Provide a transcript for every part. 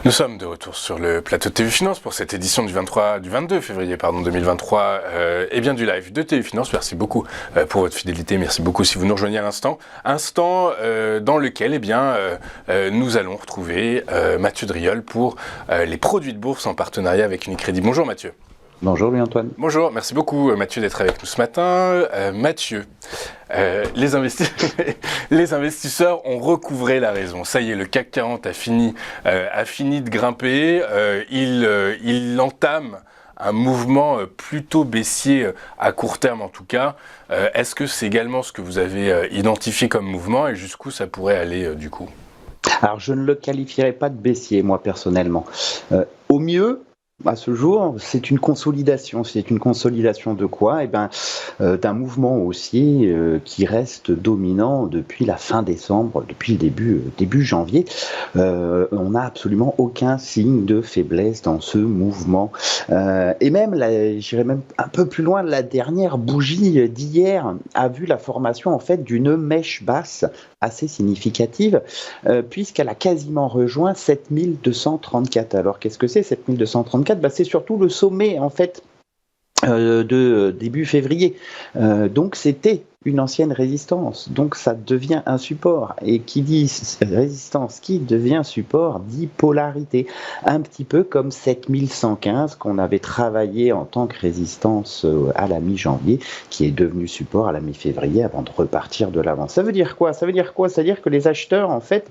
Nous sommes de retour sur le plateau de TV Finance pour cette édition du 22 février 2023 et bien du live de TV Finance. Merci beaucoup pour votre fidélité, merci beaucoup si vous nous rejoignez à l'instant. Instant dans lequel nous allons retrouver Mathieu Driol pour les produits de bourse en partenariat avec Unicredit. Bonjour Mathieu. Bonjour Louis-Antoine. Bonjour, merci beaucoup Mathieu d'être avec nous ce matin. Mathieu, les investisseurs ont recouvré la raison. Ça y est, le CAC 40 a fini de grimper. Il entame un mouvement plutôt baissier à court terme en tout cas. Est-ce que c'est également ce que vous avez identifié comme mouvement et jusqu'où ça pourrait aller du coup ? Alors je ne le qualifierais pas de baissier moi personnellement. Au mieux, à ce jour, c'est une consolidation. C'est une consolidation de quoi ? D'un mouvement haussier qui reste dominant depuis la fin décembre, depuis le début janvier. On n'a absolument aucun signe de faiblesse dans ce mouvement. Et même, j'irais même un peu plus loin, la dernière bougie d'hier a vu la formation en fait d'une mèche basse assez significative, puisqu'elle a quasiment rejoint 7234. Alors qu'est-ce que c'est 7234 ? C'est surtout le sommet en fait de début février. Donc c'était une ancienne résistance, donc ça devient un support. Et qui dit résistance, qui devient support, dit polarité. Un petit peu comme 7115 qu'on avait travaillé en tant que résistance à la mi-janvier, qui est devenu support à la mi-février avant de repartir de l'avant. Ça veut dire quoi ? Ça veut dire que les acheteurs, en fait,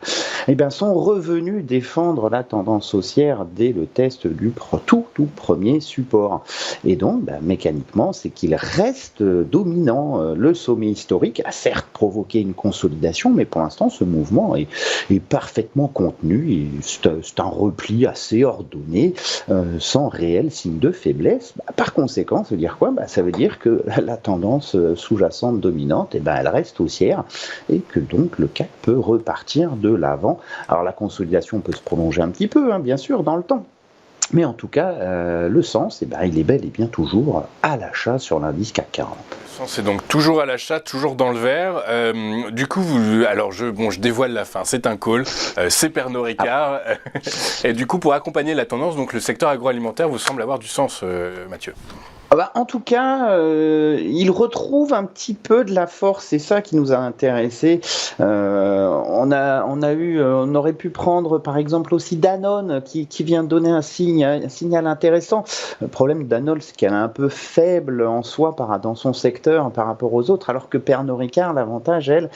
sont revenus défendre la tendance haussière dès le test du tout premier support. Et donc, mécaniquement, c'est qu'il reste dominant. Le sommet historique a certes provoqué une consolidation, mais pour l'instant, ce mouvement est parfaitement contenu. C'est un repli assez ordonné, sans réel signe de faiblesse. Par conséquent, ça veut dire quoi ? Ça veut dire que la tendance sous-jacente dominante, elle reste haussière et que donc le CAC peut repartir de l'avant. Alors la consolidation peut se prolonger un petit peu, bien sûr, dans le temps. Mais en tout cas, le sens, il est bel et bien toujours à l'achat sur l'indice CAC 40. Le sens est donc toujours à l'achat, toujours dans le vert. Du coup, je dévoile la fin. C'est un call, c'est Pernod Ricard. Et du coup, pour accompagner la tendance, donc le secteur agroalimentaire vous semble avoir du sens, Mathieu. En tout cas, il retrouve un petit peu de la force, c'est ça qui nous a intéressés. On aurait pu prendre par exemple aussi Danone qui vient de donner un signal intéressant. Le problème de Danone, c'est qu'elle est un peu faible en soi dans son secteur par rapport aux autres, alors que Pernod Ricard, l'avantage, elle,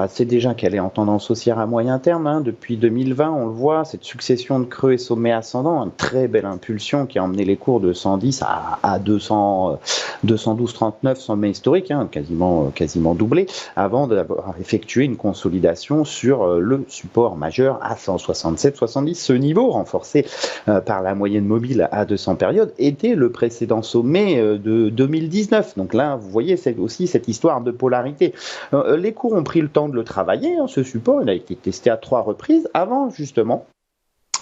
c'est déjà qu'elle est en tendance haussière à moyen terme. Depuis 2020, on le voit, cette succession de creux et sommets ascendants, une très belle impulsion qui a emmené les cours de 110 à 212,39 sommet historique, quasiment doublé, avant d'avoir effectué une consolidation sur le support majeur à 167,70. Ce niveau, renforcé par la moyenne mobile à 200 périodes, était le précédent sommet de 2019. Donc là, vous voyez, c'est aussi cette histoire de polarité. Les cours ont pris le temps de le travailler, ce support, il a été testé à 3 reprises, avant justement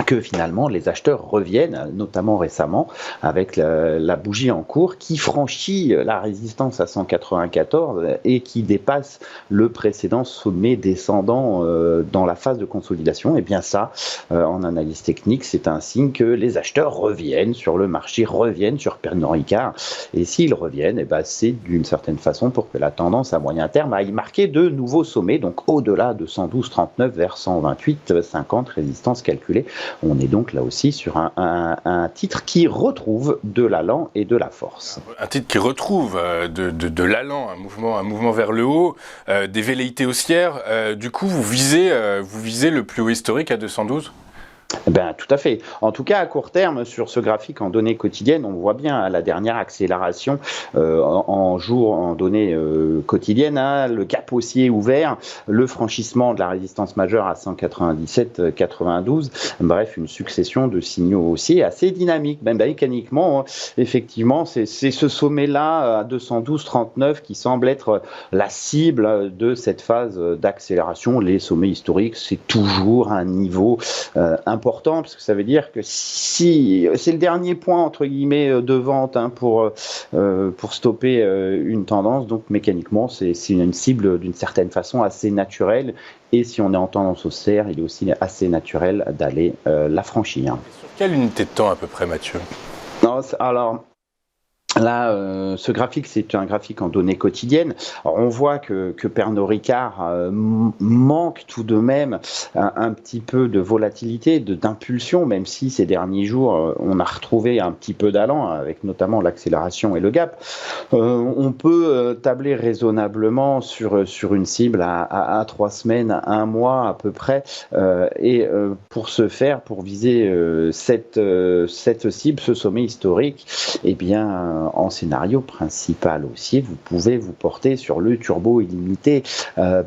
que finalement les acheteurs reviennent, notamment récemment, avec la bougie en cours qui franchit la résistance à 194 et qui dépasse le précédent sommet descendant dans la phase de consolidation. Et bien ça, en analyse technique, c'est un signe que les acheteurs reviennent sur le marché, reviennent sur Pernod Ricard. Et s'ils reviennent, c'est d'une certaine façon pour que la tendance à moyen terme aille marquer de nouveaux sommets, donc au-delà de 112,39 vers 128,50, résistance calculée. On est donc là aussi sur un titre qui retrouve de l'allant et de la force. Un titre qui retrouve de l'allant, un mouvement vers le haut, des velléités haussières. Du coup, vous visez le plus haut historique à 212 ? Tout à fait. En tout cas, à court terme, sur ce graphique en données quotidiennes, on voit bien la dernière accélération en données quotidiennes, le gap haussier ouvert, le franchissement de la résistance majeure à 197,92. Bref, une succession de signaux haussiers assez dynamiques. Mécaniquement, effectivement, c'est ce sommet-là à 212,39 qui semble être la cible de cette phase d'accélération. Les sommets historiques, c'est toujours un niveau un important parce que ça veut dire que si c'est le dernier point entre guillemets de vente pour stopper une tendance, donc mécaniquement c'est une cible d'une certaine façon assez naturelle, et si on est en tendance haussière, il est aussi assez naturel d'aller la franchir. Sur quelle unité de temps à peu près, Mathieu? Non, alors là, ce graphique, c'est un graphique en données quotidiennes. Alors, on voit que Pernod Ricard manque tout de même un petit peu de volatilité, d'impulsion, même si ces derniers jours, on a retrouvé un petit peu d'allant, avec notamment l'accélération et le gap. On peut tabler raisonnablement sur une cible à 3 semaines, à 1 mois à peu près. Et pour ce faire, pour viser cette cible, ce sommet historique, eh bien, en scénario principal aussi, vous pouvez vous porter sur le turbo illimité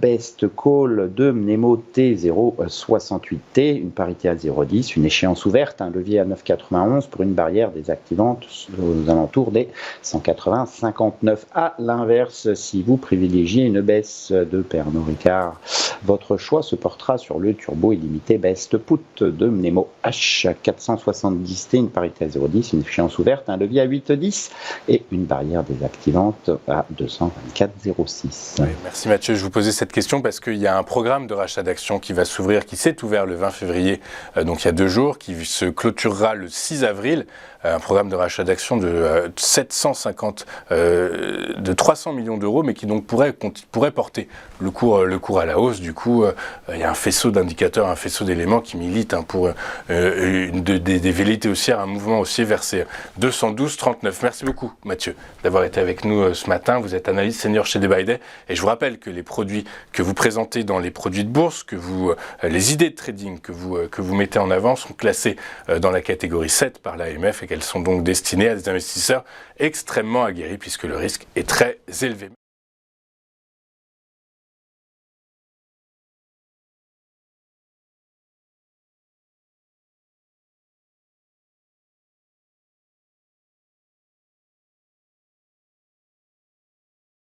Best Call de Mnemo T068T, une parité à 0,10, une échéance ouverte, un levier à 9,91 pour une barrière désactivante aux alentours des 180,59. À l'inverse, si vous privilégiez une baisse de Pernod Ricard, votre choix se portera sur le turbo illimité Best Put de Mnemo H470T, une parité à 0,10, une échéance ouverte, un levier à 8,10 et une barrière désactivante à 224,06. Oui, merci Mathieu. Je vous posais cette question parce qu'il y a un programme de rachat d'actions qui va s'ouvrir, qui s'est ouvert le 20 février, donc il y a 2 jours, qui se clôturera le 6 avril. Un programme de rachat d'actions de 300 millions d'euros, mais qui donc pourrait porter le cours à la hausse. Du coup, il y a un faisceau d'indicateurs, un faisceau d'éléments qui militent pour des velléités haussières, un mouvement haussier vers ces 212,39. Merci beaucoup Mathieu d'avoir été avec nous ce matin. Vous êtes analyste senior chez Debuy, et je vous rappelle que les produits que vous présentez dans les produits de bourse, les idées de trading que vous mettez en avant sont classées dans la catégorie 7 par l'AMF, et qu'elles sont donc destinées à des investisseurs extrêmement aguerris puisque le risque est très élevé.